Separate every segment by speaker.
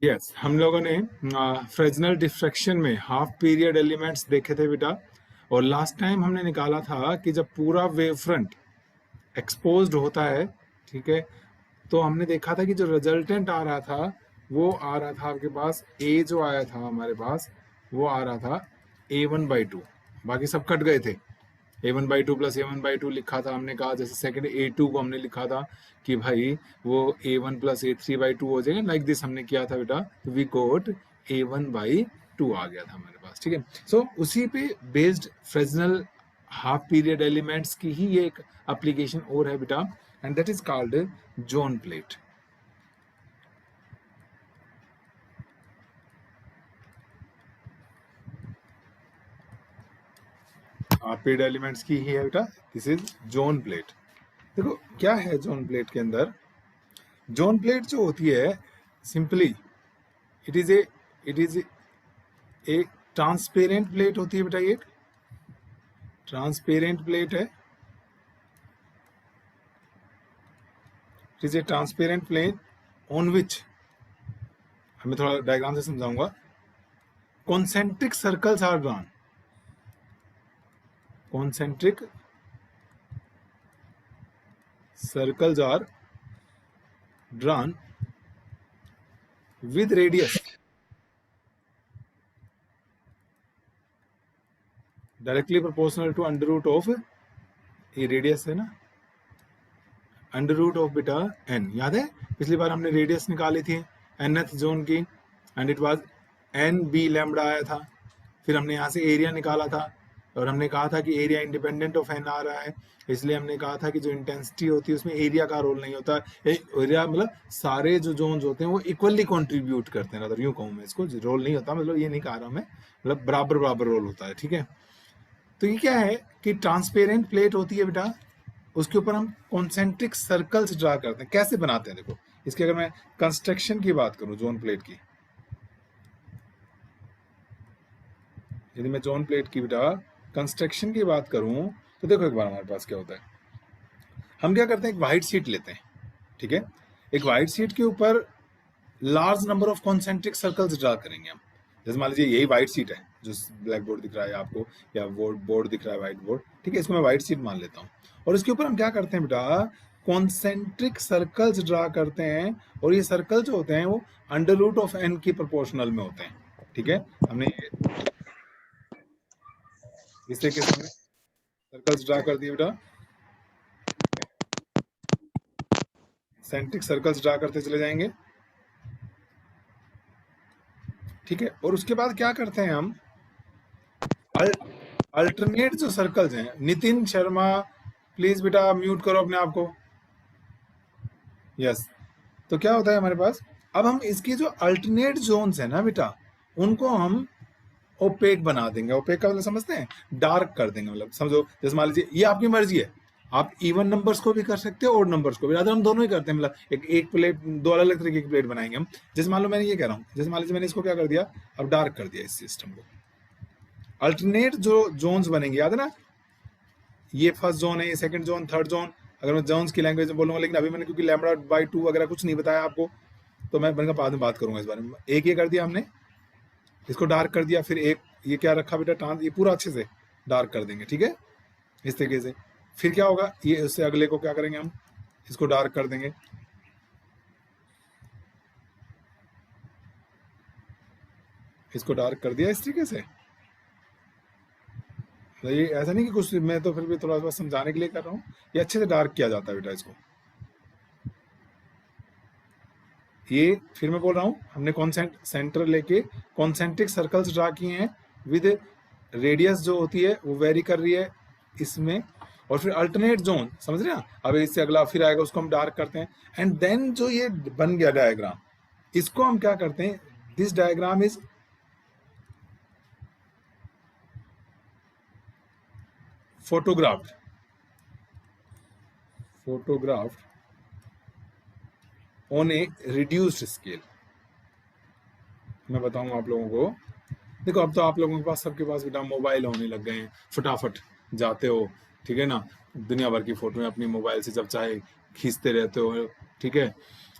Speaker 1: Yes, हम लोगों ने फ्रेजनल डिफ्रैक्शन में हाफ पीरियड एलिमेंट्स देखे थे बेटा। और लास्ट टाइम हमने निकाला था कि जब पूरा वेव फ्रंट एक्सपोज्ड होता है, ठीक है, तो हमने देखा था कि जो रिजल्टेंट आ रहा था वो आ रहा था आपके पास, ए जो आया था हमारे पास वो आ रहा था A1/2। बाकी सब कट गए थे। A1/2 प्लस A1/2 लिखा था हमने, कहा जैसे सेकंड A2 को हमने लिखा था कि भाई वो A1 प्लस A3/2 हो जाएगा, लाइक दिस हमने किया था बेटा। तो वी गोट A1/2 आ गया था हमारे पास, ठीक है। सो उसी पे based Fresnel half period elements की ही ये एक एप्लीकेशन और है बेटा, and that is called zone plate. Half period elements की ही है बेटा, दिस इज जोन प्लेट। देखो क्या है जोन प्लेट के अंदर। जोन प्लेट जो होती है simply it is a it is a transparent plate होती है बेटा। ये ट्रांसपेरेंट प्लेट है। It is a transparent plate on which, मैं थोड़ा डायग्राम से समझाऊंगा। Concentric circles are drawn. Concentric circles are drawn with radius directly proportional to under root of, ये रेडियस है ना, अंडर रूट ऑफ बेटा एन। याद है पिछली बार हमने रेडियस निकाली थी nth जोन की, and it was an B lambda आया था। फिर हमने यहाँ से एरिया निकाला था और हमने कहा था कि एरिया इंडिपेंडेंट ऑफ एन आ रहा है, इसलिए हमने कहा था कि जो इंटेंसिटी होती है उसमें एरिया का रोल नहीं होता। एरिया मतलब सारे जो जोन्स होते हैं वो इक्वली कंट्रीब्यूट करते हैं, मतलब यूं कहूँ मैं इसको, रोल नहीं होता, मतलब ये नहीं कह रहा मैं, मतलब बराबर बराबर रोल होता है, ठीक है। तो ये क्या है कि ट्रांसपेरेंट प्लेट होती है बेटा, उसके ऊपर हम कॉन्सेंट्रिक सर्कल्स ड्रा करते हैं। कैसे बनाते हैं देखो, इसकी अगर मैं कंस्ट्रक्शन की बात करूं जोन प्लेट की, यदि मैं जोन प्लेट की बेटा कंस्ट्रक्शन की बात करूं तो देखो एक बार हमारे पास क्या होता है। हम क्या करते हैं, एक वाइट शीट लेते हैं, ठीक है। एक वाइट शीट के ऊपर large number of concentric circles draw करेंगे हम। जैसे मान लीजिए यही व्हाइट शीट है जो ब्लैक बोर्ड दिख रहा है आपको, या बोर्ड दिख रहा है व्हाइट बोर्ड, ठीक है, इसको मैं व्हाइट शीट मान लेता हूँ। और इसके ऊपर हम क्या करते हैं बेटा, कॉन्सेंट्रिक सर्कल्स ड्रा करते हैं। और ये सर्कल जो होते हैं वो अंडर रूट ऑफ एन की प्रोपोर्शनल में होते हैं, ठीक है। हमने इस तरीके से सर्कल्स ड्रा कर दिए बेटा, सेंट्रिक सर्कल्स ड्रा करते चले जाएंगे, ठीक है। और उसके बाद क्या करते हैं हम, अल्टरनेट जो सर्कल्स हैं, नितिन शर्मा प्लीज बेटा म्यूट करो अपने आप को, यस। तो क्या होता है हमारे पास, अब हम इसकी जो अल्टरनेट जोन्स है ना बेटा, उनको हम ओपेक बना देंगे। ओपेक का मतलब समझते हैं, डार्क कर देंगे, मतलब समझो जैसे मान लीजिए ये आपकी मर्जी है, आप इवन नंबर्स को भी कर सकते हो और नंबर्स को भी, अगर हम दोनों ही करते हैं, मतलब एक प्लेट, दो अलग अलग तरीके की प्लेट बनाएंगे हम। जैसे मान लो मैंने ये कह रहा हूँ, जैसे मान लीजिए मैंने इसको क्या कर दिया, अब डार्क कर दिया इस सिस्टम को। अल्टरनेट जो जोन्स बनेंगे, याद है ना, ये फर्स्ट जोन है, ये सेकंड जोन, थर्ड जोन, अगर मैं जोन्स की लैंग्वेज में बोलूंगा, लेकिन अभी मैंने क्योंकि λ/2 वगैरह कुछ नहीं बताया आपको, तो मैं बनकर बाद में बात करूंगा इस बारे में। एक ये कर दिया हमने, इसको डार्क कर दिया, फिर एक ये क्या रखा बेटा, ट्रांस, ये पूरा अच्छे से डार्क कर देंगे, ठीक है, इस तरीके से। फिर क्या होगा, ये उससे अगले को क्या करेंगे हम, इसको डार्क कर देंगे, इसको डार्क कर दिया इस तरीके से। तो ये ऐसा नहीं कि कुछ, मैं तो फिर भी थोड़ा सा समझाने के लिए कर रहा हूँ, ये अच्छे से डार्क किया जाता है बेटा इसको। ये फिर मैं बोल रहा हूँ, हमने सेंटर लेके कॉन्सेंट्रिक सर्कल्स ड्रा किए हैं विद रेडियस जो होती है वो वेरी कर रही है इसमें। और फिर अल्टरनेट जोन, समझ रहे हैं, अब इससे अगला फिर आएगा, उसको हम डार्क करते हैं। एंड देन जो ये बन गया डायग्राम, इसको हम क्या करते हैं, this diagram is photographed, photographed on A reduced scale. मैं बताऊंगा आप लोगों को, देखो अब तो आप लोगों के पास, सबके पास बेटा मोबाइल होने लग गए हैं, फटाफट जाते हो, ठीक है ना, दुनिया भर की फोटो अपनी मोबाइल से जब चाहे खींचते रहते हो, ठीक है।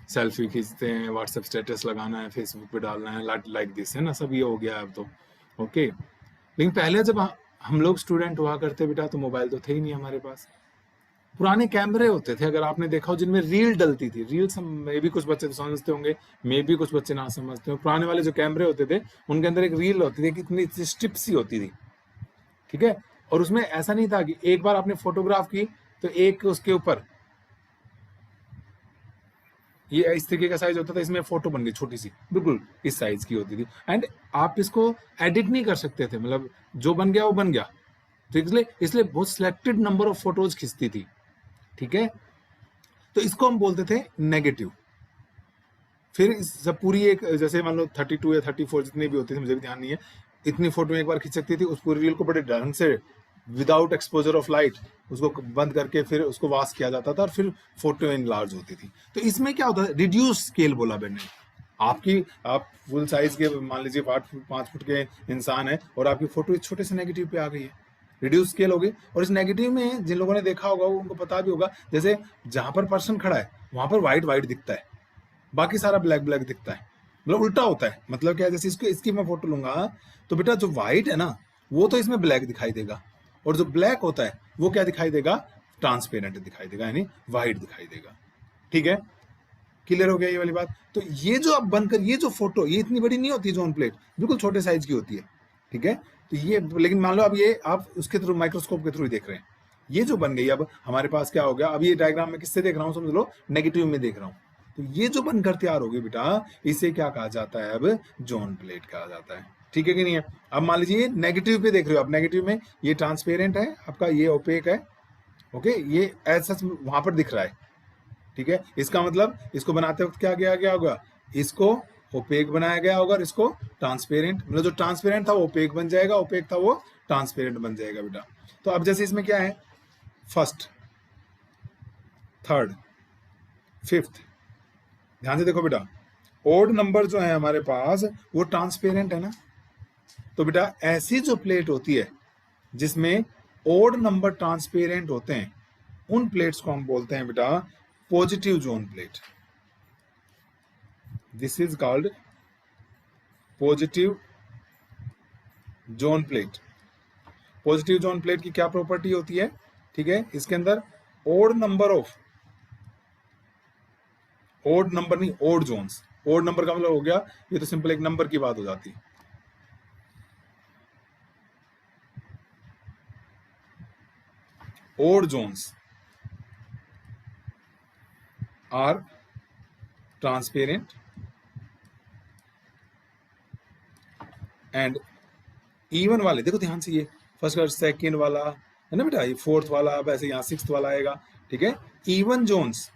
Speaker 1: सेल्फी खींचते हैं, व्हाट्सएप स्टेटस लगाना है, फेसबुक पे डालना है, लाइक दिस, है ना, सब ये हो गया अब तो। ओके, लेकिन पहले जब हम लोग स्टूडेंट हुआ करते बेटा, तो मोबाइल तो थे ही नहीं हमारे पास। पुराने कैमरे होते थे, अगर आपने देखा हो, जिनमें रील डलती थी। रील मे भी कुछ बच्चे तो समझते होंगे, मे भी कुछ बच्चे ना समझते हो। पुराने वाले जो कैमरे होते थे, उनके अंदर एक रील होती थी, कितनी स्ट्रिप सी होती थी, ठीक है। और उसमें ऐसा नहीं था कि एक बार आपने फोटोग्राफ की तो एक उसके ऊपर ये इस तरीके का साइज होता था, इसमें फोटो बन गई छोटी सी, बिल्कुल इस साइज की होती थी। एंड आप इसको एडिट नहीं कर सकते थे, मतलब जो बन गया वो बन गया। तो इसलिए बहुत सिलेक्टेड नंबर ऑफ फोटोज खींचती थी, ठीक है। तो इसको हम बोलते थे नेगेटिव। फिर जब पूरी एक, जैसे मान लो 32 या 34 जितनी भी होती थी, मुझे भी ध्यान नहीं है, इतनी फोटो एक बार खींच सकती थी। उस पूरी रील को बड़े ढंग से विदाउट एक्सपोजर ऑफ लाइट उसको बंद करके फिर उसको वाश किया जाता था, और फिर फोटो इन लार्ज होती थी। तो इसमें क्या होता है, रिड्यूस स्केल बोला मैंने। आप फुल साइज के मान लीजिए 5 फुट के इंसान है, और आपकी फोटो इस छोटे से नेगेटिव पे आ गई है, रिड्यूस स्केल हो गई। और इस नेगेटिव में जिन लोगों ने देखा होगा उनको पता भी होगा, जैसे जहां पर पर्सन खड़ा है वहां पर व्हाइट व्हाइट दिखता है, बाकी सारा ब्लैक ब्लैक दिखता है, मतलब उल्टा होता है। मतलब क्या है, जैसे इसकी मैं फोटो लूंगा तो बेटा जो व्हाइट है ना, वो तो इसमें ब्लैक दिखाई देगा, और जो ब्लैक होता है वो क्या दिखाई देगा, ट्रांसपेरेंट दिखाई देगा, यानी व्हाइट दिखाई देगा, ठीक है। क्लियर हो गया ये वाली बात। तो ये जो अब बनकर, ये जो फोटो, ये इतनी बड़ी नहीं होती जोन प्लेट, बिल्कुल छोटे साइज की होती है, ठीक है। तो ये, लेकिन मान लो अब ये आप उसके थ्रू, माइक्रोस्कोप के थ्रू ही देख रहे हैं, ये जो बन गई, अब हमारे पास क्या हो गया, अब ये डायग्राम में किससे देख रहा हूँ, समझ लो नेगेटिव में देख रहा हूँ। तो ये जो बनकर तैयार होगी बेटा, इसे क्या कहा जाता है, अब जोन प्लेट कहा जाता है, ठीक है कि नहीं है। अब मान लीजिए नेगेटिव पे देख रहे हो, अब नेगेटिव में ये ट्रांसपेरेंट है आपका, ये ओपेक है, ओके, ये ऐसा वहां पर दिख रहा है, ठीक है। इसका मतलब इसको बनाते वक्त क्या किया गया होगा, इसको ओपेक बनाया गया होगा, और इसको ट्रांसपेरेंट, मतलब जो ट्रांसपेरेंट था वो ओपेक बन जाएगा, ओपेक था वो ट्रांसपेरेंट बन जाएगा बेटा। तो अब जैसे इसमें क्या है, फर्स्ट, थर्ड, फिफ्थ, ध्यान से देखो बेटा, ओड नंबर जो है हमारे पास वो ट्रांसपेरेंट है ना। तो बेटा ऐसी जो प्लेट होती है जिसमें ओड नंबर ट्रांसपेरेंट होते हैं, उन प्लेट्स को हम बोलते हैं बेटा positive zone plate. This is called positive zone plate. Positive zone plate की क्या प्रॉपर्टी होती है, ठीक है, इसके अंदर odd number of, odd number नहीं, ओड जोन्स। ओड नंबर का मतलब हो गया, ये तो सिंपल एक नंबर की बात हो जाती है। Odd zones are transparent and even वाले, देखो ध्यान से, ये फर्स्ट और सेकेंड वाला है ना बेटा, ये फोर्थ वाला, अब ऐसे यहाँ सिक्स्थ वाला आएगा, ठीक है। Even zones,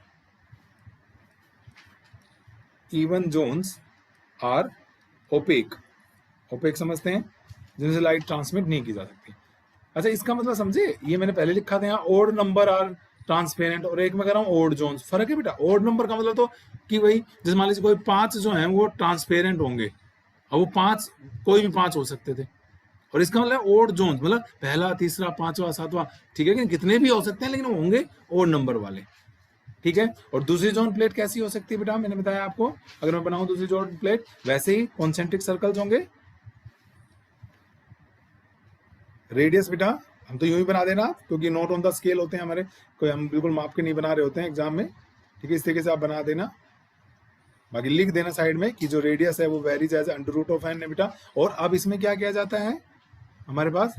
Speaker 1: even zones are opaque. Opaque समझते हैं, जिनसे लाइट ट्रांसमिट नहीं की जा सकती। अच्छा, इसका मतलब समझे, ये मैंने पहले लिखा था यहाँ, ओड नंबर आर ट्रांसपेरेंट, और एक में कर रहा हूँ ओड जोन्स। फर्क है बेटा, ओड नंबर का मतलब तो कि भाई जैसे मान लीजिए कोई 5 जो है वो ट्रांसपेरेंट होंगे, और वो 5 कोई भी 5 हो सकते थे। और इसका मतलब ओड जोन्स, मतलब पहला, तीसरा, पांचवा, सातवां, ठीक है, कितने भी हो सकते हैं, लेकिन वो होंगे ओड नंबर वाले, ठीक है। और दूसरी जोन प्लेट कैसी हो सकती है बेटा, मैंने बताया आपको, अगर मैं बनाऊं दूसरी जोन प्लेट, वैसे ही कॉन्सेंट्रिक सर्कल्स होंगे, रेडियस बेटा हम तो यूं ही बना देना, क्योंकि नोट ऑन द स्केल होते हैं हमारे, कोई हम बिल्कुल माप के नहीं बना रहे होते हैं एग्जाम में, ठीक है। इस तरीके से आप बना देना, बाकी लिख देना साइड में कि जो रेडियस है वो varies as under root of N है बेटा। और अब इसमें क्या किया जाता है, हमारे पास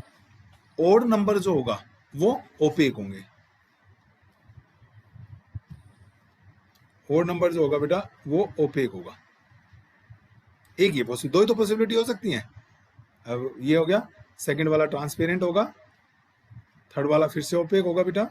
Speaker 1: ओड नंबर जो होगा वो ओपेक होंगे। ओड नंबर जो होगा बेटा वो ओपेक होगा। एक ये दो ही तो पॉसिबिलिटी हो सकती हैं। अब ये हो गया, सेकंड वाला ट्रांसपेरेंट होगा, थर्ड वाला फिर से ओपेक होगा बेटा।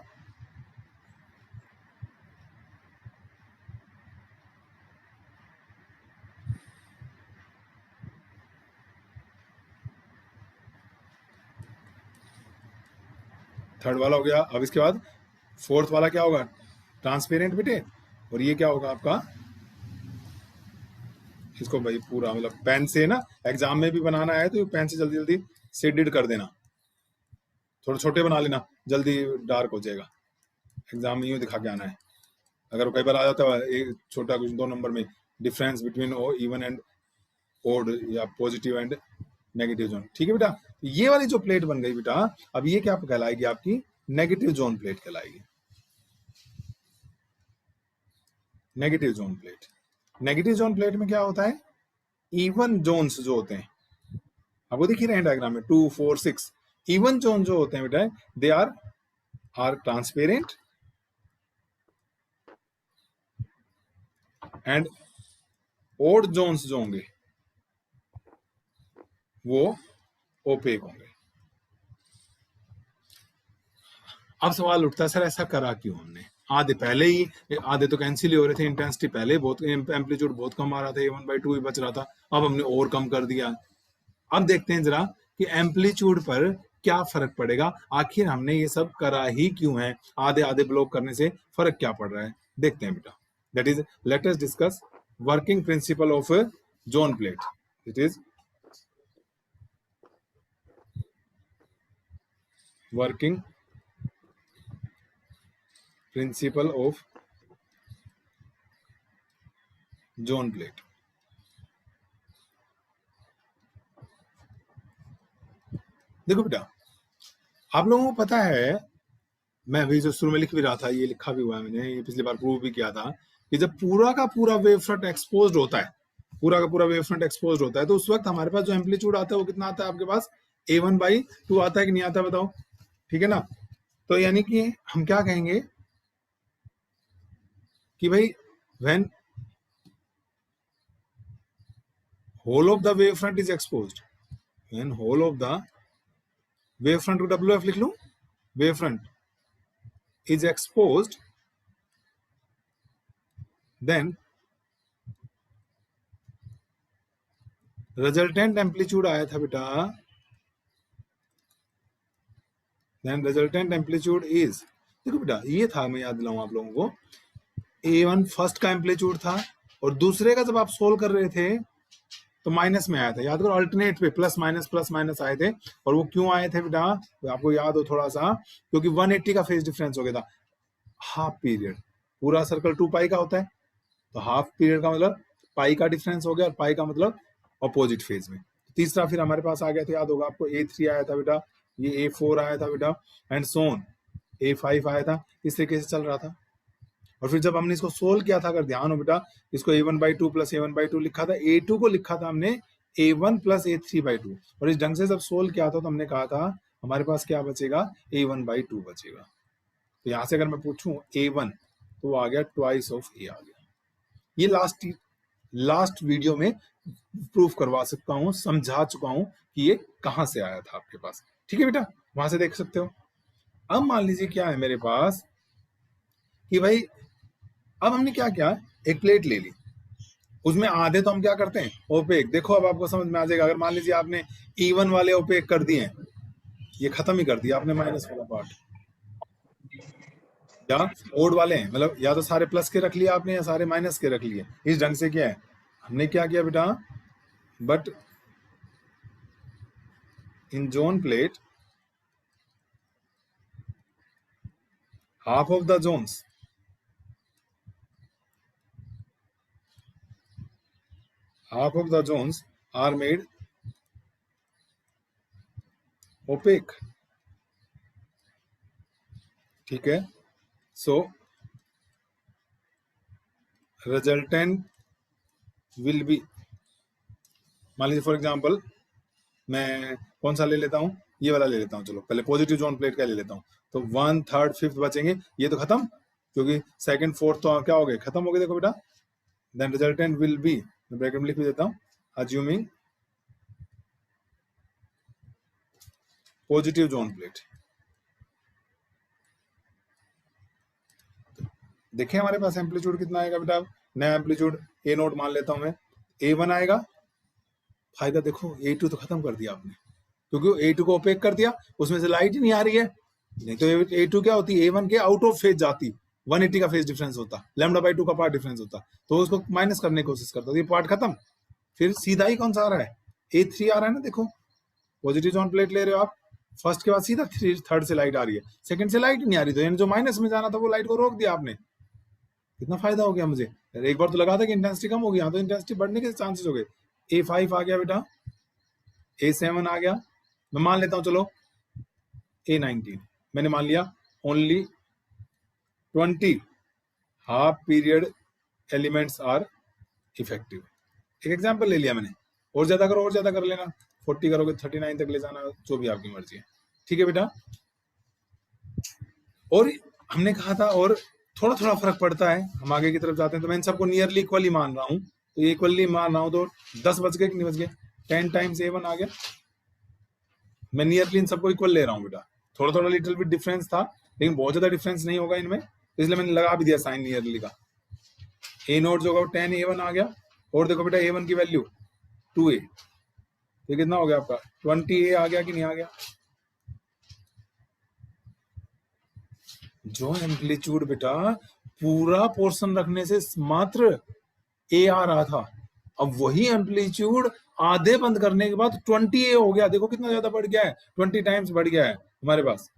Speaker 1: थर्ड वाला हो गया। अब इसके बाद फोर्थ वाला क्या होगा, ट्रांसपेरेंट बेटे। और ये क्या होगा आपका, इसको भाई पूरा मतलब पेन से ना, एग्जाम में भी बनाना है तो पेन से जल्दी जल्दी शेडेड कर देना, थोड़े छोटे बना लेना, जल्दी डार्क हो जाएगा, एग्जाम में यूं दिखा के आना है। अगर कई बार आ जाता है एक छोटा कुछ 2 नंबर में difference between even and odd या पॉजिटिव एंड नेगेटिव जोन। ठीक है बेटा, ये वाली जो प्लेट बन गई बेटा, अब ये क्या कहलाएगी? आपकी नेगेटिव जोन प्लेट कहलाएगी। Negative zone plate. Negative zone plate में क्या होता है? इवन जोन्स जो होते हैं, आपको दिख ही रहे हैं डायग्राम में, 2, 4, 6 इवन जोन जो होते हैं बेटा, they are transparent and odd zones जो होंगे वो ओपेक होंगे। अब सवाल उठता है, सर ऐसा करा क्यों हमने? आधे पहले ही, आधे तो कैंसिल ही हो रहे थे, इंटेंसिटी पहले बहुत, एम्पलीट्यूड बहुत कम आ रहा था, A1/2 ही बच रहा था, अब हमने और कम कर दिया। अब देखते हैं जरा कि एम्पलीट्यूड पर क्या फर्क पड़ेगा, आखिर हमने ये सब करा ही क्यों है, आधे आधे ब्लॉक करने से फर्क क्या पड़ रहा है, देखते हैं बेटा। That is, let us discuss working principle of zone plate. It is working principle of zone plate. देखो बेटा, आप लोगों को पता है, मैं अभी जो शुरू में लिख भी रहा था, ये लिखा भी हुआ है मैंने, ये पिछली बार प्रूव भी किया था कि जब पूरा का पूरा वेव फ्रंट एक्सपोज्ड होता है, पूरा का पूरा वेव फ्रंट एक्सपोज्ड होता है, तो उस वक्त हमारे पास जो एम्पलीट्यूड आता है वो कितना आता है आपके पास? A1/2 आता है कि नहीं आता, बताओ। ठीक है ना? तो यानी कि हम क्या कहेंगे कि भाई when whole of the wave front is exposed, when whole of the wave front को WF लिख लूं, wave front is exposed, then resultant amplitude आया था बेटा, then resultant amplitude is, देखो बेटा ये था, मैं याद दिलाऊं आप लोगों को, A1 फर्स्ट का एम्पलीट्यूड था और दूसरे का जब आप सोल्व कर रहे थे तो माइनस में आया था, याद करो, अल्टरनेट पे प्लस माइनस आए थे। और वो क्यों आए थे बेटा, आपको याद हो थोड़ा सा, क्योंकि 180 का फेज डिफरेंस हो गया था। हाफ पीरियड, पूरा सर्कल 2 पाई का होता है, तो हाफ पीरियड का मतलब पाई का डिफरेंस हो गया, और पाई का मतलब अपोजिट फेज में। तीसरा फिर हमारे पास आ गया था, याद होगा आपको, A3 आया था बेटा, ये A4 आया था बेटा, एंड सोन A5 आया था, इस तरीके से चल रहा था। और फिर जब हमने इसको सोल्व किया था, अगर ध्यान हो बेटा, इसको A1/2 प्लस A1/2 लिखा था, A2 को लिखा था हमने A1 प्लस A3/2, और इस ढंग से जब सोल्व किया था तो हमने कहा था हमारे पास क्या बचेगा? A1/2 बचेगा। तो यहां से अगर मैं पूछूं A1, तो वो आ गया ट्वाइस ऑफ A आ गया। ये लास्ट वीडियो में प्रूफ करवा सकता हूं, समझा चुका हूं कि ये कहां से आया था आपके पास। ठीक है बेटा, वहां से देख सकते हो। अब मान लीजिए क्या है मेरे पास कि भाई अब हमने क्या किया, एक प्लेट ले ली, उसमें आधे तो हम क्या करते हैं? ओपेक। देखो अब आपको समझ में आ जाएगा, अगर मान लीजिए आपने इवन वाले ओपेक कर दिए, ये खत्म ही कर दिया आपने माइनस वाला पार्ट, या ओड वाले हैं, मतलब या तो सारे प्लस के रख लिए आपने या सारे माइनस के रख लिए। इस ढंग से क्या है, हमने क्या किया बेटा, but in zone plate half of the zones are made opaque। ठीक है, सो रिजल्टेंट विल बी, मान लीजिए फॉर एग्जांपल मैं कौन सा ले लेता हूं, ये वाला ले लेता हूं, चलो पहले पॉजिटिव जोन प्लेट का ले लेता हूं, तो 1, 3, 5 बचेंगे, ये तो खत्म, क्योंकि सेकंड 4th तो क्या हो गए, खत्म हो गए। देखो बेटा, देन रिजल्टेंट विल बी, मैं ब्रैकेट में लिख भी देता हूं, अज्यूमिंग पॉजिटिव जोन प्लेट। देखें हमारे पास एम्पलीट्यूड कितना आएगा बेटा, नया एम्पलीट्यूड A0 मान लेता हूं मैं, A1 आएगा, फायदा देखो A2 तो खत्म कर दिया आपने, क्योंकि A2 को ओपेक कर दिया, उसमें से लाइट ही नहीं आ रही है, नहीं तो A2 क्या होती है, A1 के आउट ऑफ फेज जाती, 180 का फेज डिफरेंस होता, λ/2 का पार्ट डिफरेंस होता, तो उसको माइनस करने की कोशिश करता, ये पार्ट खत्म। फिर सीधा ही कौन सा आ रहा है, A3 आ रहा है ना, देखो पॉजिटिव जोन प्लेट ले रहे हो आप, फर्स्ट के बाद सीधा थर्ड से लाइट आ रही है, सेकंड से लाइट नहीं आ रही, तो जो माइनस में जाना था वो लाइट को रोक दिया आपने, कितना फायदा हो गया मुझे। एक बार तो लगा था कि इंटेंसिटी कम होगी, यहाँ तो इंटेंसिटी बढ़ने के चांसेस हो गए। A5 आ गया बेटा, A7 आ गया, मैं मान लेता हूँ चलो A19 मैंने मान लिया। Only 20 half period elements are effective. एक एग्जांपल ले लिया मैंने, और ज्यादा करो और ज्यादा कर लेना, 40 करोगे 39 तक ले जाना, जो भी आपकी मर्जी है। ठीक है बेटा, और हमने कहा था और थोड़ा थोड़ा फर्क पड़ता है, हम आगे की तरफ जाते हैं। तो मैं इन सबको नियरली इक्वली मान रहा हूँ, तो इक्वली मान रहा हूँ तो 10 बच गए कि नहीं बच गए, 10 टाइम्स A1 आ गया। मैं नियरली इन सबको इक्वल ले रहा हूँ बेटा, थोड़ा थोड़ा लिटिल बिट डिफरेंस था, लेकिन बहुत ज्यादा डिफरेंस नहीं होगा इनमें, तो इसलिए मैंने लगा भी दिया साइन नियरली का। A0 जो होगा 10 A1 आ गया, और देखो बेटा A1 की वैल्यू 2A, ये कितना हो गया आपका 20A आ गया कि नहीं आ गया। जो एम्पलीट्यूड बेटा पूरा पोर्शन रखने से मात्र A आ रहा था, अब वही एम्पलीट्यूड आधे बंद करने के बाद 20A हो गया। देखो कितना ज्यादा बढ़ गया है, 20 टाइम्स बढ़ गया है हमारे पास।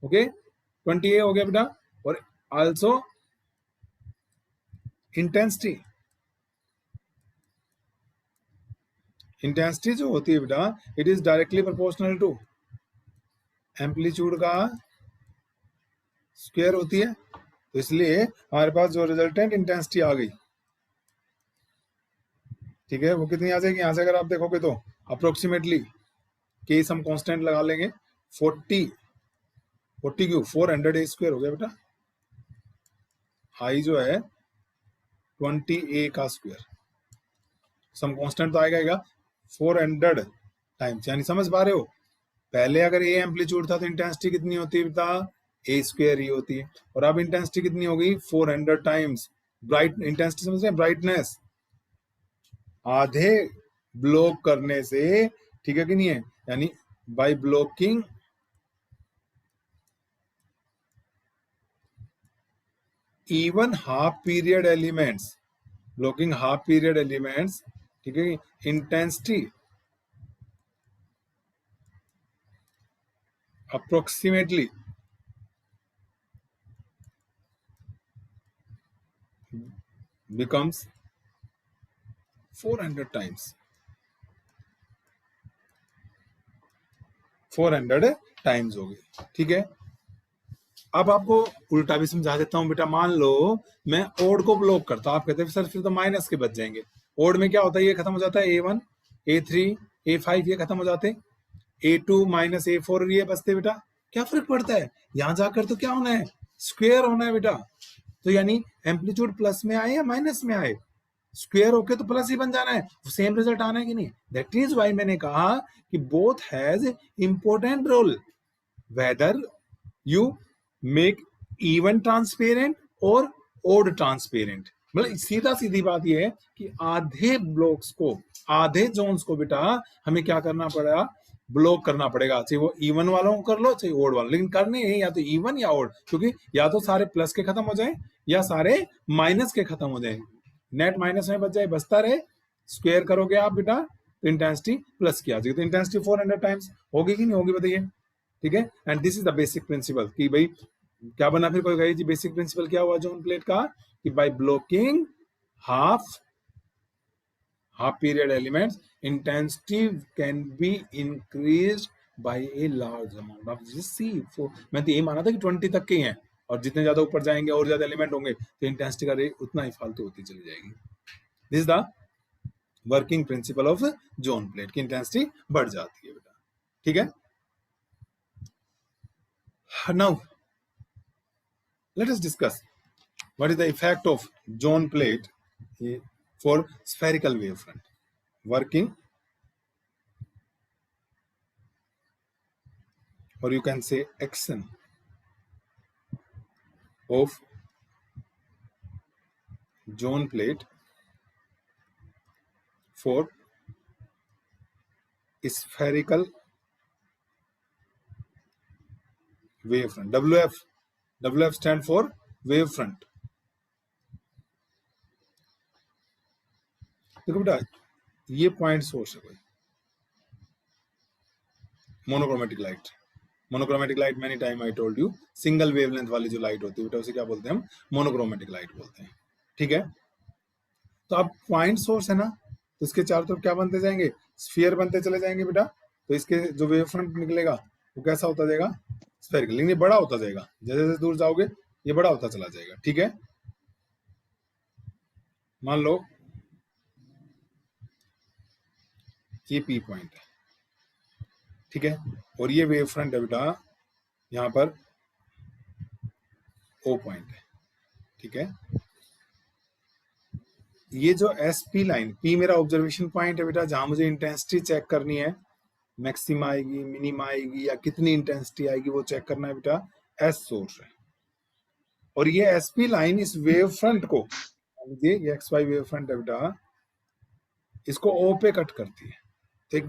Speaker 1: ओके 20A हो गया बेटा। और आल्सो इंटेंसिटी, इंटेंसिटी जो होती है बेटा it is directly proportional to amplitude का स्क्वायर होती है, तो इसलिए हमारे पास जो रिजल्टेंट इंटेंसिटी आ गई, ठीक है, वो कितनी आ जाएगी यहां से अगर आप देखोगे तो अप्रोक्सीमेटली, केस हम कांस्टेंट लगा लेंगे, 40 क्यों 400A स्क्वायर हो गया बेटा। आई जो है 20A का स्क्वायर, सम कांस्टेंट तो आएगा 400 टाइम्स, यानी समझ पा रहे हो, पहले अगर A एम्पलीट्यूड था तो इंटेंसिटी कितनी होती है बेटा A स्क्वायर ही होती है, और अब इंटेंसिटी कितनी हो गई 400 टाइम्स। ब्राइट इंटेंसिटी समझ रहे हैं, ब्राइटनेस आधे ब्लॉक करने से, ठीक है कि नहीं है, यानी by blocking even half period elements, blocking half period elements, ठीक है, intensity approximately becomes 400 times, 400 times हो गई। ठीक है, अब आपको उल्टा भी समझा देता हूं बेटा। मान लो मैं ओड को ब्लॉक करता, आप कहते हैं सर फिर तो माइनस के बच जाएंगे। ओड में क्या होता है, ये खत्म हो जाता है A1 A3 A5, ये खत्म हो जाते, A2 माइनस A4 ये बचते बेटा। क्या फर्क पड़ता है, यहां जाकर तो क्या होना है, स्क्वायर होना है बेटा। तो यानी एम्पलीट्यूड प्लस में आए या माइनस में आए, स्क्वायर होके तो प्लस ही बन जाना है, सेम रिजल्ट आना है कि नहीं। दैट इज वाई मैंने कहा कि both has important role, whether you make even transparent और ओड ट्रांसपेरेंट। मतलब सीधा सीधी बात यह है कि आधे ब्लॉक्स को, आधे जोन्स को बेटा हमें क्या करना पड़ेगा, ब्लॉक करना पड़ेगा, चाहे वो इवन वालों को कर लो चाहे ओड वालों, लेकिन करने हैं या तो इवन या ओड, क्योंकि या तो सारे प्लस के खत्म हो जाए या सारे माइनस के खत्म हो जाए, नेट माइनस में बच जाए, बचता रहे। स्क्वायर करोगे आप बेटा तो इंटेंसिटी प्लस की आ जाएगी, तो इंटेंसिटी 400 टाइम्स होगी कि नहीं होगी बताइए। ठीक है, and this is the basic principle कि भाई क्या बना, फिर कोई कहे जी बेसिक प्रिंसिपल क्या हुआ जोन प्लेट का, कि by blocking half period elements intensity can be increase by a large amount of C. मैं तो ये माना था कि 20 तक के ही हैं, और जितने ज्यादा ऊपर जाएंगे और ज्यादा एलिमेंट होंगे तो इंटेंसिटी का रेट उतना ही फालतू होती चली जाएगी। This is the working principle of zone plate की इंटेंसिटी बढ़ जाती है बेटा। ठीक है, now let us discuss what is the effect of zone plate for spherical wavefront working, or you can say action of zone plate for spherical wavefront। WF stand for wavefront। देखो बेटा ये point source है कोई monochromatic light, monochromatic light many time I told you, single wavelength वाली जो light होती है बेटा उसे क्या बोलते हैं हम? मोनोक्रोमेटिक लाइट बोलते हैं। ठीक है, तो अब पॉइंट सोर्स है ना, तो इसके चारों तरफ क्या बनते जाएंगे? स्फीयर बनते चले जाएंगे बेटा। तो इसके जो वेव फ्रंट निकलेगा वो कैसा होता जाएगा? स्फेरिकल, लेकिन ये बड़ा होता जाएगा, जैसे जैसे दूर जाओगे ये बड़ा होता चला जाएगा। ठीक है, मान लो ये पी पॉइंट है, ठीक है, और ये वेव फ्रंट है बेटा यहाँ पर ओ पॉइंट है। ठीक है, ये जो एस पी लाइन, पी मेरा ऑब्जर्वेशन पॉइंट है बेटा, जहां मुझे इंटेंसिटी चेक करनी है, मैक्सिमा आएगी, मिनिमा आएगी, या कितनी इंटेंसिटी आएगी वो चेक करना है बेटा, एस सोर्स है। और ये एस पी लाइन इस वेव फ्रंट को, ये एक्स वाई वेव फ्रंट है बेटा, इसको ओ पे कट करती है। तो एक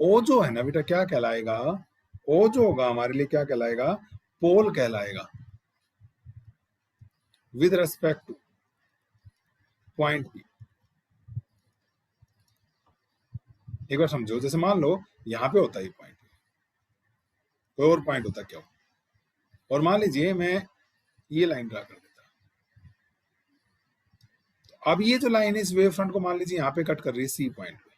Speaker 1: ओ जो है ना बेटा क्या कहलाएगा? ओ जो होगा हमारे लिए क्या कहलाएगा? पोल कहलाएगा, with respect two point P. एक बार समझो, जैसे मान लो यहां पे होता है ये पॉइंट, कोई और पॉइंट होता क्या हो, और मान लीजिए मैं ये लाइन ड्रा कर देता, तो अब ये जो लाइन है इस वेव फ्रंट को मान लीजिए यहाँ पे कट कर रही है सी पॉइंट पे,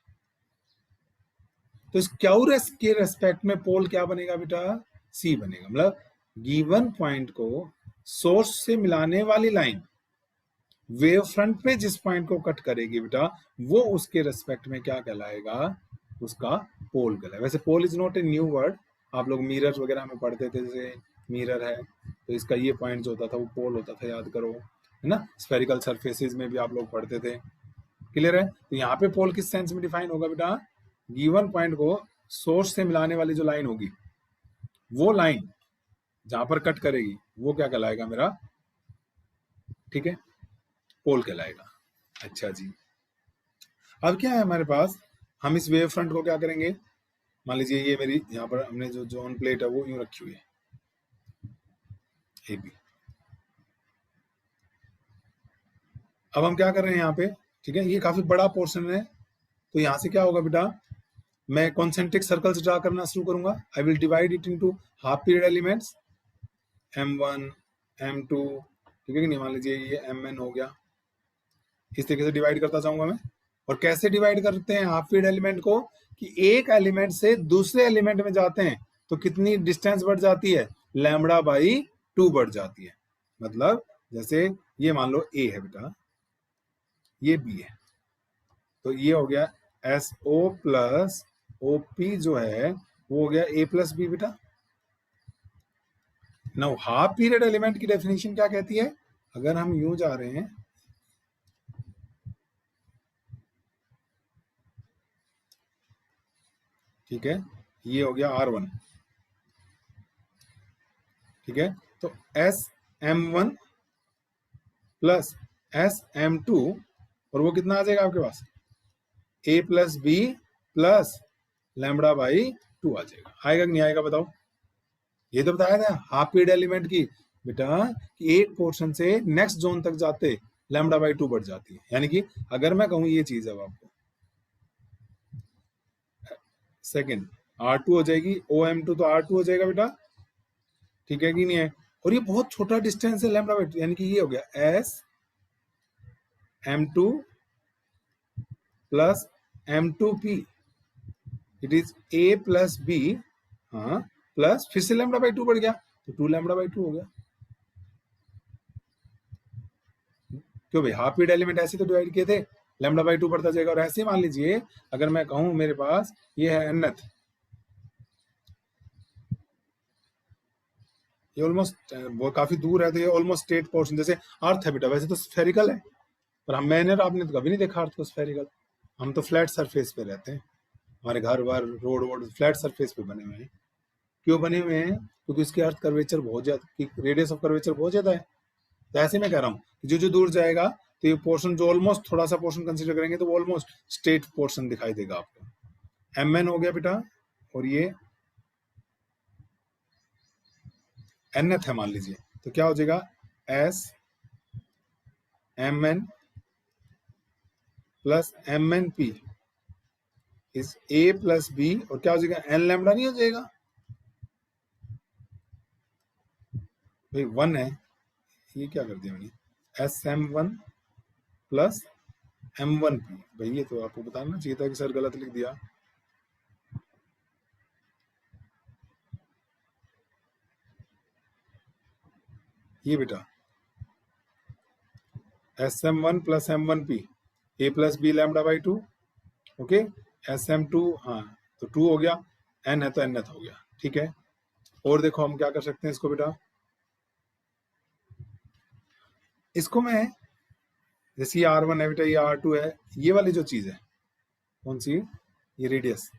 Speaker 1: तो इस क्यूरस के रेस्पेक्ट में पोल क्या बनेगा बेटा? सी बनेगा। मतलब गिवन पॉइंट को सोर्स से मिलाने वाली लाइन वेव फ्रंट पे जिस पॉइंट को कट करेगी बेटा, वो उसके रेस्पेक्ट में क्या कहलाएगा? उसका पोल कहलाएगा। वैसे pole is not a new word, आप लोग मिरर वगैरह में पढ़ते थे, जैसे मिरर है तो इसका ये पॉइंट जो होता था वो पोल होता था, याद करो, है ना। स्फेरिकल सरफेसेस में भी आप लोग पढ़ते थे, क्लियर है। तो यहाँ पे पोल किस सेंस में डिफाइन होगा बेटा? गिवन पॉइंट को सोर्स से मिलाने वाली जो लाइन होगी, वो लाइन जहां पर कट करेगी वो क्या कहलाएगा मेरा? ठीक है, पोल कहलाएगा। अच्छा जी, अब क्या है हमारे पास, हम इस वेव फ्रंट को क्या करेंगे? मान लीजिए ये मेरी यहाँ पर हमने जो जोन प्लेट है वो यूं रखी हुई है, ए बी। अब हम क्या कर रहे हैं यहाँ पे? ठीक है, ये काफी बड़ा पोर्शन है, तो यहाँ से क्या होगा बेटा? मैं कॉन्सेंट्रिक सर्कल्स ड्रा करना शुरू करूंगा। I will divide it into half period elements, m1 m2, ठीक है कि नहीं। मान लीजिए ये mn हो गया, इस तरीके से डिवाइड करता जाऊंगा मैं। और कैसे डिवाइड करते हैं हाफ पीरियड एलिमेंट को? कि एक एलिमेंट से दूसरे एलिमेंट में जाते हैं तो कितनी डिस्टेंस बढ़ जाती है? लैम्बडा बाई 2 बढ़ जाती है। मतलब जैसे ये मान लो ए है बेटा, ये बी है, तो ये हो गया S O plus O P जो है वो हो गया ए प्लस बी बेटा। नाउ हाफ पीरियड एलिमेंट की डेफिनेशन क्या कहती है? अगर हम यूं जा रहे हैं, ठीक है, ये हो गया R1, ठीक है, तो S M one plus S M two, और वो कितना आ जाएगा आपके पास? A plus B plus lambda by 2 आ जाएगा। आएगा कि नहीं आएगा बताओ? ये तो बताया था हाफ पीरियड एलिमेंट की बेटा, कि एक पोर्शन से नेक्स्ट जोन तक जाते लैम्बडा बाई 2 बढ़ जाती है। यानी कि अगर मैं कहूं ये चीज अब आपको सेकेंड R2 हो जाएगी, OM2 तो R2 हो जाएगा बेटा, ठीक है कि नहीं है। और ये बहुत छोटा डिस्टेंस है लैम्बडा बाई 2, यानी कि ये हो गया S M2 plus M2P, it is A plus B, हाँ, प्लस फिर से लैम्बडा बाई 2 बढ़ गया तो 2 लैम्बडा बाई 2 हो गया। क्यों भाई? हाफ पीरियड एलिमेंट ऐसे तो डिवाइड किए थे, लैम्बडा बाई 2 बढ़ता जाएगा। और ऐसे मान लीजिए अगर मैं कहूं मेरे पास ये है nth, ये ऑलमोस्ट वो काफी दूर है, तो ये ऑलमोस्ट स्ट्रेट पोर्शन जैसे अर्थ है बेटा, वैसे तो स्फेरिकल है, पर हम मैंने और आपने तो कभी नहीं देखा अर्थ को स्फेरिकल। हम तो फ्लैट सरफेस पे रहते हैं, हमारे घर बार रोड वोड फ्लैट सरफेस पे बने हुए हैं। क्यों बने हुए हैं? क्योंकि उसकी अर्थ कर्वेचर बहुत ज्यादा, रेडियस ऑफ कर्वेचर बहुत ज्यादा है। तो ऐसे मैं कह रहा हूँ कि जो जो दूर जाएगा तो ये पोर्शन जो ऑलमोस्ट थोड़ा सा पोर्शन कंसीडर करेंगे तो वो ऑलमोस्ट स्ट्रेट पोर्शन दिखाई देगा आपको। mn हो गया बेटा, और ये nth है मान लीजिए, तो क्या हो जाएगा? s mn plus mnp is a plus b, और क्या हो जाएगा? n लैम्बडा नहीं हो जाएगा? भाई 1 है, ये क्या कर दिया मैंने, SM1 प्लस M1P। भाई ये तो आपको बताना चाहिए था कि सर गलत लिख दिया। ये बेटा SM1 plus M1P, A plus B lambda by 2। Okay, SM2, हाँ तो 2 हो गया, N है तो Nth हो गया, ठीक है। और देखो हम क्या कर सकते हैं इसको बेटा, इसको मैं, जैसे ये R1 है बेटा, ये R2 है, ये वाली जो चीज है कौन सी, ये रेडियस,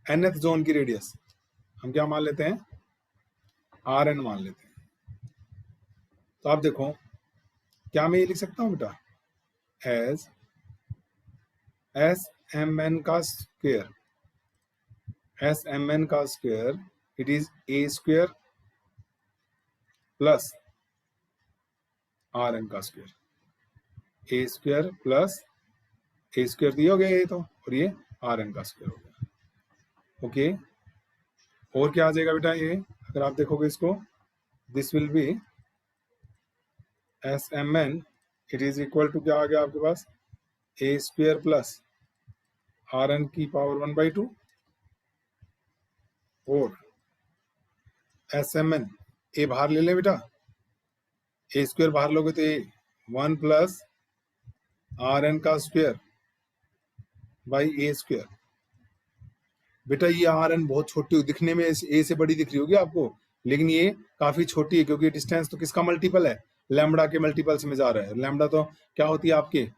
Speaker 1: Nth जोन की रेडियस हम क्या मान लेते हैं, Rn मान लेते हैं। तो आप देखो, क्या मैं ये लिख सकता हूँ बेटा, एज SMN का स्क्वायर, SMN का square it is A square plus Rn का square, A square plus A square दिया हो गया ये तो, और ये Rn का स्क्वायर हो गया। ओके, और क्या आ जाएगा बेटा, ये अगर आप देखोगे इसको, this will be SMN, it is equal to क्या आ गया आपके पास, A स्क्वायर प्लस Rn की पावर 1/2, और SMN, A बाहर ले लें बेटा, A स्क्वायर बाहर लोगे तो A 1 प्लस Rn का स्क्वायर बाई A स्क्वायर। बेटा ये Rn बहुत छोटी दिखने में A से बड़ी दिख रही होगी आपको, लेकिन ये काफी छोटी है क्योंकि डिस्टेंस तो किसका मल्टीपल है, लैम्बडा के मल्टीपल्स में जा रहा है। लैम्बडा तो क्या होती है आपके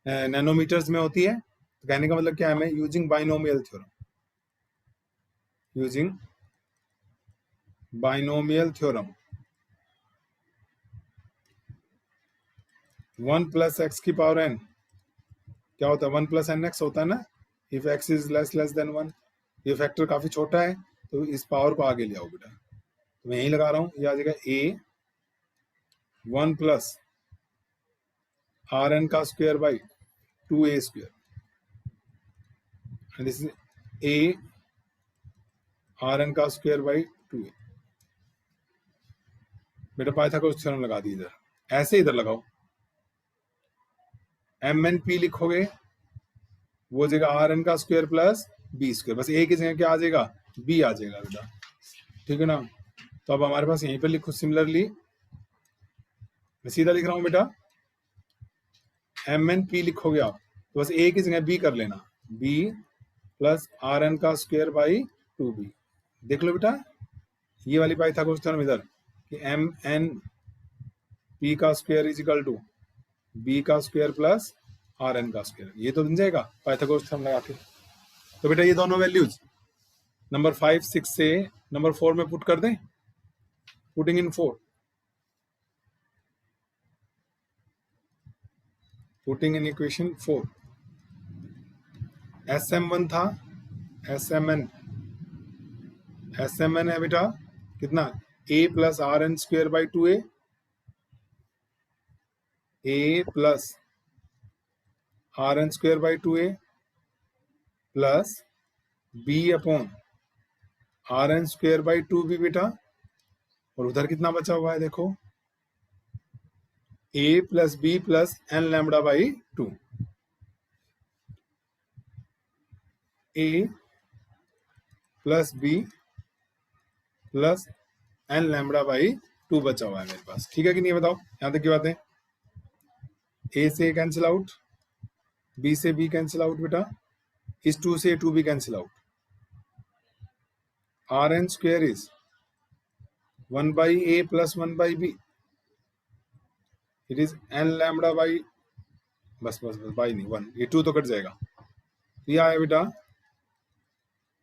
Speaker 1: नैनोमीटर्स में होती है। तो कहने का मतलब क्या है, मैं using binomial theorem, using binomial theorem 1 plus x की पावर n क्या होता है, 1 प्लस एन एक्स होता है ना, if x is less than 1। ये फैक्टर काफी छोटा है तो इस पावर को आगे ले आओ बेटा, तो मैं यही लगा रहा हूँ, ये आ जाएगा A 1 प्लस Rn का square by 2A square, and this is A Rn का स्क्वायर बाई 2A। बेटा पाइथागोरस थ्योरम लगा दी इधर, ऐसे इधर लगाओ, MnP लिखोगे वो जगह Rn का स्क्वायर प्लस B स्क्वायर, बस A की जगह क्या आ जाएगा, B आ जाएगा बेटा, ठीक है ना। तो अब हमारे पास यहीं पे लिखो, सिमिलरली मैं सीधा लिख रहा हूं बेटा, MnP लिखोगे आप तो बस A की जगह B कर लेना, B प्लस Rn का स्क्वायर बाई 2B। देख लो बेटा ये वाली पाइथागोरस थ्योरम इधर कि MnP का square is equal to B का स्क्वायर प्लस Rn का स्क्वायर, ये तो बन जाएगा पाइथागोरस थ्योरम लगा के। तो बेटा ये दोनों वैल्यूज नंबर 5, 6 से नंबर 4 में पुट कर दें, putting in 4, putting in equation 4, SM1 था, SMN है बेटा कितना, A plus Rn square by 2A, A plus Rn square by 2A plus B upon Rn square by 2B बेटा, और उधर कितना बचा हुआ है देखो, A plus B plus n lambda by 2, A plus B plus n lambda by 2 बचा हुआ है मेरे पास, ठीक है कि नहीं बताओ, यहां तक की बात है। A से कैंसिल आउट, B से B कैंसिल आउट बेटा, इस 2 से 2B cancel out, Rn square is 1 by A plus 1 by B, it is n lambda by, बस बस बस बाई नहीं 1, ये 2 तो कट जाएगा, ये आया बेटा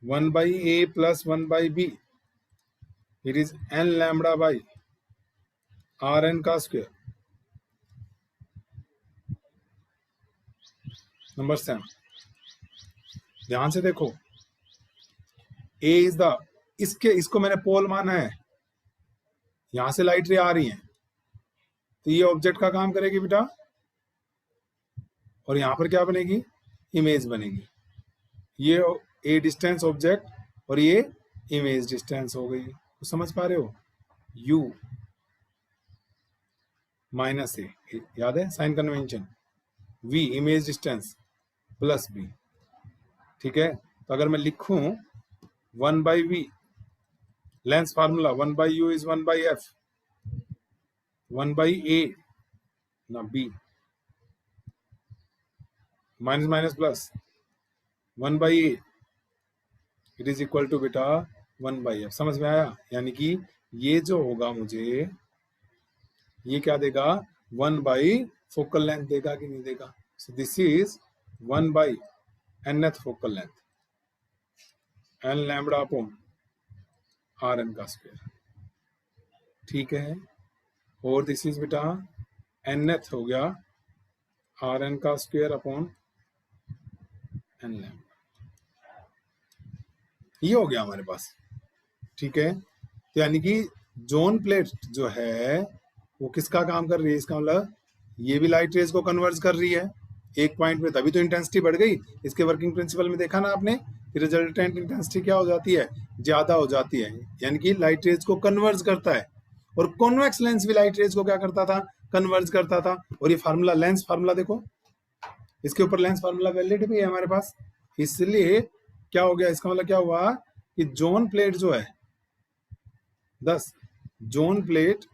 Speaker 1: 1 by A plus 1 by B, it is n lambda by Rn का स्क्वायर। नंबर 7, ध्यान से देखो, A इज द, इसको मैंने पोल माना है, यहां से लाइट रे आ रही है तो ये ऑब्जेक्ट का काम करेगी बेटा, और यहां पर क्या बनेगी, इमेज बनेगी। ये A डिस्टेंस ऑब्जेक्ट और ये इमेज डिस्टेंस हो गई, तो समझ पा रहे हो। U माइनस ए, याद है sign convention, V image distance plus B। ठीक है, तो अगर मैं लिखूं 1/V lens formula 1/U is 1/F 1/A ना B minus minus plus 1/A it is equal to बेटा 1/F। समझ में आया? यानी कि ये जो होगा मुझे ये क्या देगा, 1/, फोकल लेंथ देगा कि नहीं देगा। So this is 1/, nth focal length, n lambda upon Rn का स्क्वायर। ठीक है, और दिस इज बेटा nth हो गया Rn का स्क्वायर अपॉन n लैम्बडा। ये हो गया हमारे पास। ठीक है, तो यानी कि जोन प्लेट जो है वो किसका काम कर रही है, इसका मतलब ये भी लाइट रेज को कन्वर्ज कर रही है एक पॉइंट पे, तभी तो इंटेंसिटी बढ़ गई। इसके वर्किंग प्रिंसिपल में देखा ना आपने, रिजल्टेंट इंटेंसिटी क्या हो जाती है, ज्यादा हो जाती है, यानी कि लाइट रेज को कन्वर्ज करता है। और कॉन्वेक्स लेंस भी लाइट रेज को क्या करता था, कन्वर्ज करता था। और ये फार्मूला, लेंस फार्मूला देखो, इसके ऊपर लेंस फार्मूला वैलिड भी है हमारे पास। इसलिए क्या हो गया, इसका मतलब क्या हुआ कि जोन प्लेट जो है 10 zone plate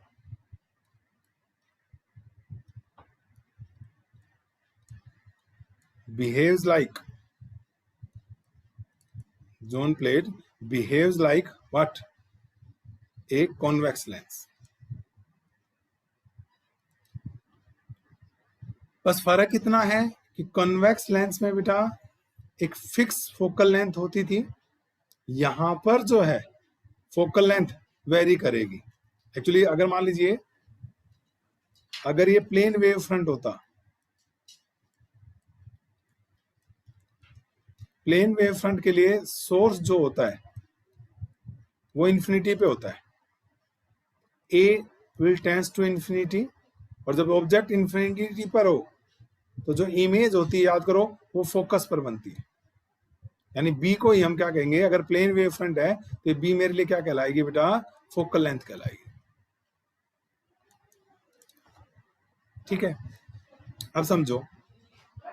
Speaker 1: behaves like what, a convex lens। बस फर्क इतना है कि कॉन्वेक्स लेंस में बेटा एक फिक्स फोकल लेंथ होती थी, यहां पर जो है फोकल लेंथ वेरी करेगी। एक्चुअली अगर मान लीजिए अगर ये प्लेन वेव फ्रंट होता, प्लेन वेव फ्रंट के लिए सोर्स जो होता है वो इन्फिनिटी पे होता है, ए विल टेंड्स टू इन्फिनिटी। और जब ऑब्जेक्ट इन्फिनिटी पर हो तो जो इमेज होती है, याद करो, वो फोकस पर बनती है। यानी बी को ही हम क्या कहेंगे, अगर प्लेन वेव फ्रंट है तो बी मेरे लिए क्या कहलाएगी बेटा, फोकल लेंथ कहलाएगी। ठीक है, अब समझो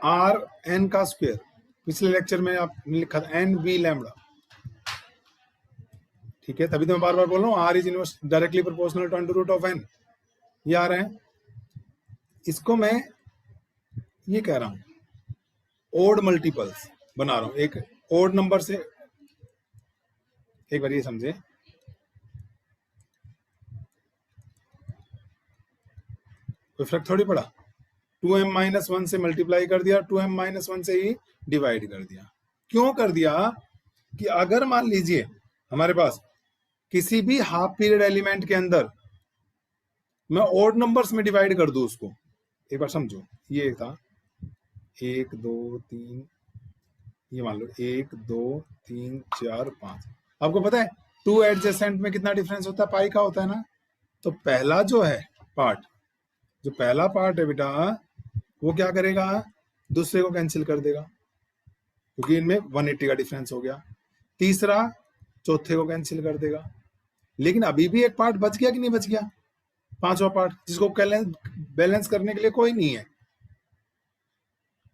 Speaker 1: आर एन का स्क्वायर, पिछले लेक्चर में आपने लिखा था एन बी लैम्बडा। ठीक है, तभी तो मैं बार बार बोल रहा हूँ R is inverse directly proportional to under root of N, ये आ रहे हैं। इसको मैं ये कह रहा हूं ओड मल्टीपल्स बना रहा हूं, एक ओड नंबर से। एक बार ये समझे, कोई फर्क थोड़ी पड़ा, 2m-1 से मल्टीप्लाई कर दिया, 2m-1 से ही डिवाइड कर दिया। क्यों कर दिया कि अगर मान लीजिए हमारे पास किसी भी हाफ पीरियड एलिमेंट के अंदर मैं ओड नंबर्स में डिवाइड कर दूं उसको, एक बार समझो, ये था 1 2 3, ये मान लो 1 2 3 4 5। आपको पता है 2 एडजेसेंट में कितना डिफरेंस होता है, पाई का होता है ना। तो पहला जो है पार्ट, जो पहला पार्ट है बेटा, वो क्या करेगा, दूसरे को कैंसिल कर देगा, क्योंकि इनमें 180 का डिफरेंस हो गया। तीसरा चौथे को कैंसिल कर देगा। लेकिन अभी भी एक पार्ट बच गया कि नहीं बच गया, पांचवा पार्ट, जिसको बैलेंस करने के लिए कोई नहीं है।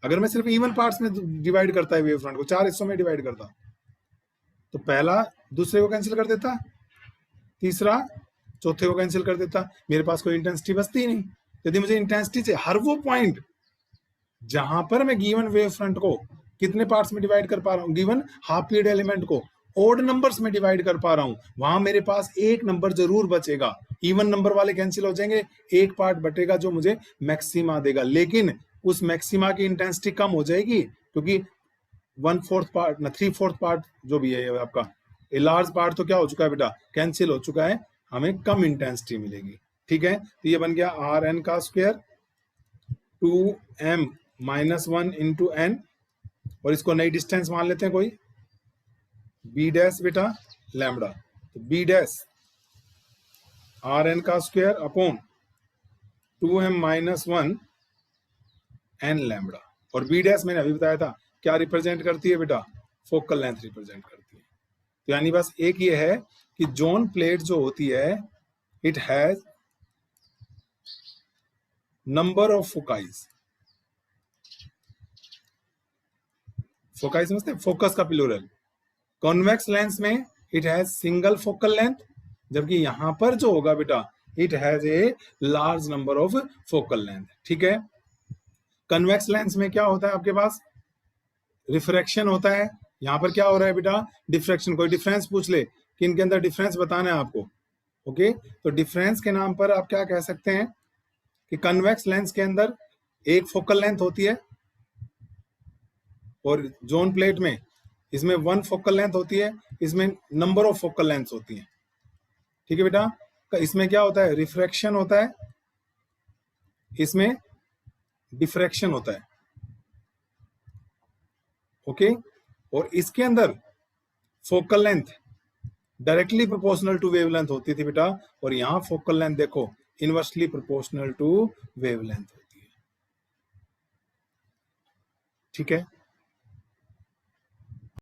Speaker 1: अगर मैं सिर्फ इवन पार्ट्स में डिवाइड करता है वेव फ्रंट को, 4 हिस्सों में डिवाइड करता, तो पहला दूसरे को कैंसिल कर देता, तीसरा चौथे को कैंसिल कर देता, मेरे पास कोई इंटेंसिटी बचती ही नहीं। यदि मुझे इंटेंसिटी चाहिए, हर वो पॉइंट जहां पर मैं गिवन वेव फ्रंट को कितने पार्ट्स में डिवाइड कर पा रहा हूं, गिवन हाफ पीरियड एलिमेंट को ओड नंबर्स में डिवाइड कर पा रहा हूं, वहां मेरे पास एक नंबर जरूर बचेगा। इवन नंबर वाले कैंसिल हो जाएंगे, एक पार्ट बटेगा जो मुझे मैक्सिमा देगा। लेकिन उस मैक्सिमा की इंटेंसिटी कम हो जाएगी, क्योंकि 1/4 पार्ट ना 3/4 पार्ट जो भी है आपका, ए लार्ज पार्ट तो क्या हो चुका है बेटा, कैंसिल हो चुका है, हमें कम इंटेंसिटी मिलेगी। ठीक है, तो ये बन गया आर एन का स्क्वायर 2m-1 इंटू एन, और इसको नई डिस्टेंस मान लेते हैं कोई, बी डैश बेटा लैम्बडा, तो बी डैश आर एन का square upon 2m-1 N lambda. और बी डैश मैंने अभी बताया था क्या रिप्रेजेंट करती है बेटा, फोकल लेंथ रिप्रेजेंट करती है। तो यानी बस एक ये है कि जोन प्लेट जो होती है it has number of foci. Foci समझते हैं, फोकस का प्लूरल। कॉन्वेक्स लेंस में it has single focal length, जबकि यहां पर जो होगा बेटा it has a large number of focal length. ठीक है। कन्वेक्स लेंस में क्या होता है आपके पास, रिफ्रैक्शन होता है। यहां पर क्या हो रहा है बेटा, डिफ्रैक्शन। कोई डिफरेंस पूछ ले कि इनके अंदर डिफरेंस बताना है आपको, ओके, तो डिफरेंस के नाम पर आप क्या कह सकते हैं कि कन्वेक्स लेंस के अंदर एक फोकल लेंथ होती है और जोन प्लेट में इसमें वन फोकल लेंथ होती है, इसमें नंबर ऑफ फोकल लेंथ होती है। ठीक है बेटा। इसमें क्या होता है, रिफ्रैक्शन होता है, इसमें डिफ्रैक्शन होता है, ओके। और इसके अंदर focal length directly proportional to wavelength होती थी बेटा, और यहां फोकल लेंथ देखो इनवर्सली प्रोपोर्शनल टू वेवलेंथ होती है। ठीक है।